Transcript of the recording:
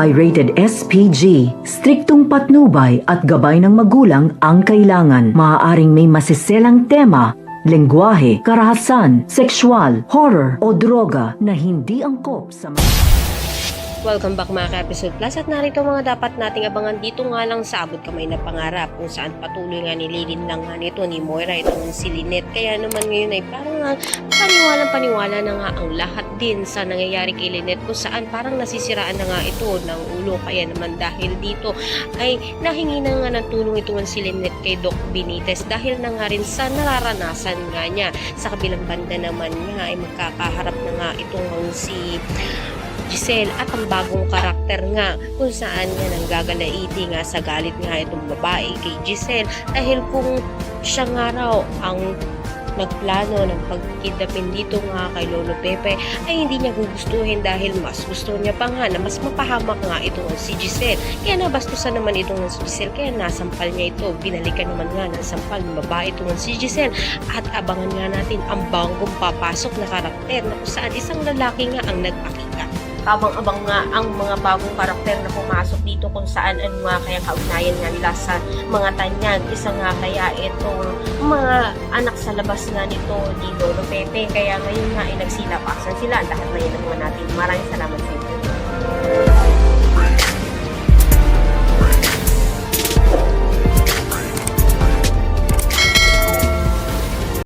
ay rated SPG. Striktong patnubay at gabay ng magulang ang kailangan. Maaaring may masiselang tema, lengguwahe, karahasan, sexual, horror o droga na hindi angkop sa Welcome back mga ka-episode plus at narito mga dapat nating abangan dito nga lang sa abot kamay na pangarap kung saan patuloy nga nililin lang nga nito ni Moira itong si Lynette. Kaya naman ngayon ay parang paniwala na nga ang lahat din sa nangyayari kay Lynette kung saan parang nasisiraan na nga ito ng ulo. Kaya naman dahil dito ay nahingi na nga ng tulong itong si Lynette kay Doc Benitez dahil na nga rin sa nararanasan nga niya. Sa kabilang banda naman nga ay magkakaharap na nga itong si Giselle at ang bagong karakter nga kung saan nga nanggagalaiti nga sa galit nga itong babae kay Giselle dahil kung siya nga raw ang nagplano ng pagkidnapin dito nga kay Lolo Pepe ay hindi niya gugustuhin dahil mas gusto niya pa nga na mas mapahamak nga itong si Giselle. Kaya nabastusan naman itong si Giselle kaya nasampal niya ito. Binalikan naman nga ng sampal ng babae itong si Giselle at abangan nga natin ang bagong papasok na karakter na kung saan isang lalaki nga ang nagpakita. Abang-abang nga ang mga bagong karakter na pumasok dito kung saan ano nga kaya kaugnayan nga nila sa mga tanyag. Isa nga kaya itong mga anak sa labas nga nito ni Lolo Pepe. Kaya ngayon nga ay nagsilapasan sila. Lahat na yan naman natin. Maraming salamat sa inyo.